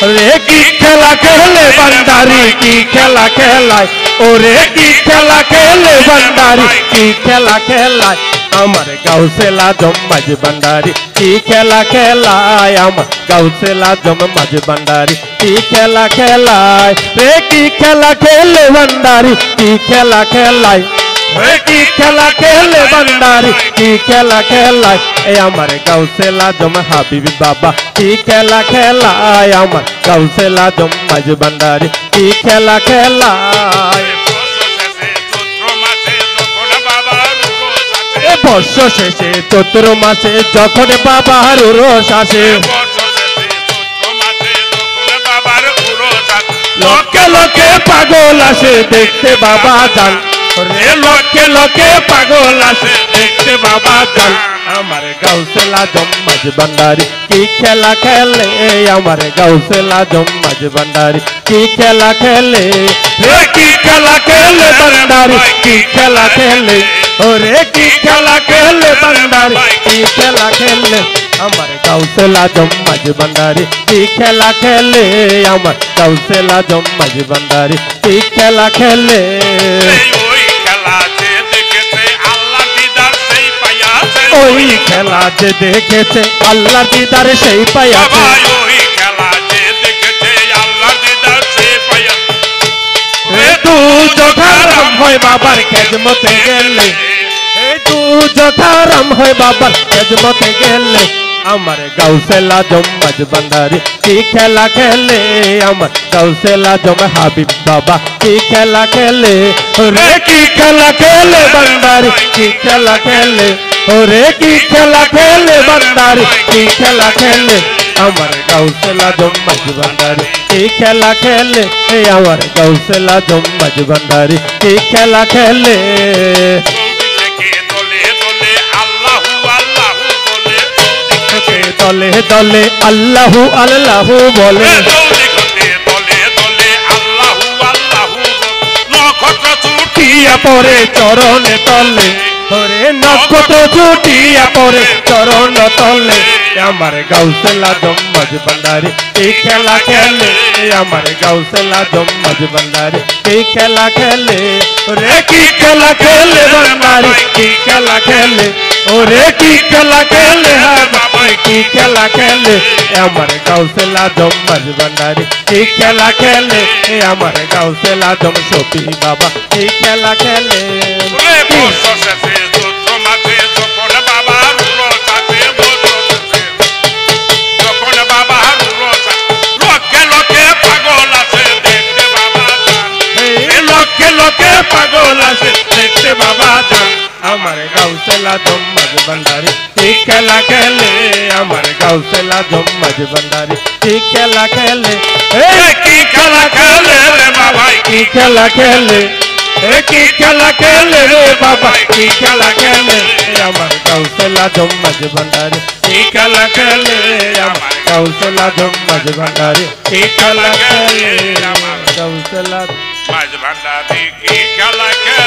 রে কি খেলা খেলে ভান্ডারি কি খেলা খেলায় ওরে কি খেলা খেলে ভান্ডারি কি খেলা খেলায় আমার গাউসেল আজম মাঝ ভান্ডারি কি খেলা খেলায় আমার গাউসেল আজম মাঝ ভান্ডারি কি খেলা খেলায় রে কি খেলা খেলে ভান্ডারি কি খেলা খেলায় রে কি খেলা খেলে ভান্ডারি কি খেলা খেলায় এই আমার গাউসেল আজম হাবিব বাবা কি খেলা খেলায় আমার গাউসেল আজম মাঝ ভান্ডারি কি খেলা খেলায় বর্ষ শেষে চৈত্র মাসে যখন বাবার উরস আসে লোকে লোকে পাগল আসে দেখতে বাবা যান রে লোকে লোকে পাগল আসে দেখতে বাবা যান আমার গাউসেল আজম মাঝ ভান্ডারি কি খেলা খেলে আমার গাউসেল আজম মাঝ ভান্ডারি কি খেলা খেলে রে কি খেলা খেলে ভান্ডারি কি খেলা খেলে ওরে কি খেলা খেলে ভান্ডারি কি খেলা খেলে আমার গাউসেল আজম মাঝ ভান্ডারি কি খেলা খেলে আমার গাউসেল আজম মাঝ ভান্ডারি কি খেলা খেলে ওই খেলা যে দেখেছে আল্লাহ দিদার সেই পাইয়াছে তু যথারাম হয় বাবার খেজমতে গেলে তু যথারাম হয় বাবার খেজমতে গেলে আমার গাউসেল আজম মাঝ ভান্ডারি কি খেলা খেলে আমার গাউসেল আজম হাবিব বাবা কি খেলা খেলে রে কি খেলা খেলে ভান্ডারি কি খেলা খেলে ওরে কি খেলা খেলে ভান্ডারি কি খেলা খেলে আমার গাউসেল আজম মাঝ ভান্ডারি কি খেলা খেলে আমার গাউসেল আজম মাঝ ভান্ডারি কি খেলা খেলে দলে দলে আল্লাহু আল্লাহু বলে নক্ষত্র ছুটিয়া পড়ে চরণে তলে ওরে নক্ষত্র ছুটিয়া পড়ে চরণ তলে আমার গাউসেল আজম মাঝ ভান্ডারি কি খেলা খেলে আমার গাউসেল আজম মাঝ ভান্ডারি কি খেলা খেলে রে কি খেলা খেলে ভান্ডারি কি খেলা খেলে ওরে কি খেলা খেলে বাবা কি খেলা খেলে আমার গাউসেল আজম মাঝ ভান্ডারি কি খেলা খেলে আমার গাউসেল আজম শফি বাবা কি খেলা খেলে পাগল আছে দেখতে বাবা যান আমার গাউসেল আজম মাঝ ভান্ডারি কি খেলা খেলে আমার গাউসেল আজম মাঝ ভান্ডারি কি খেলা খেলে কি খেলা খেলে রে বাবা কি খেলা খেলে কি খেলা খেলে রে বাবা কি খেলা খেলে আমার গাউসেল আজম মাঝ ভান্ডারি কি খেলা খেলে আমার গাউসেল আজম মাঝ ভান্ডারি কি খেলা খেলে আমার গাউসেল আজম মাঝ ভান্ডারি কি খেলা খেলে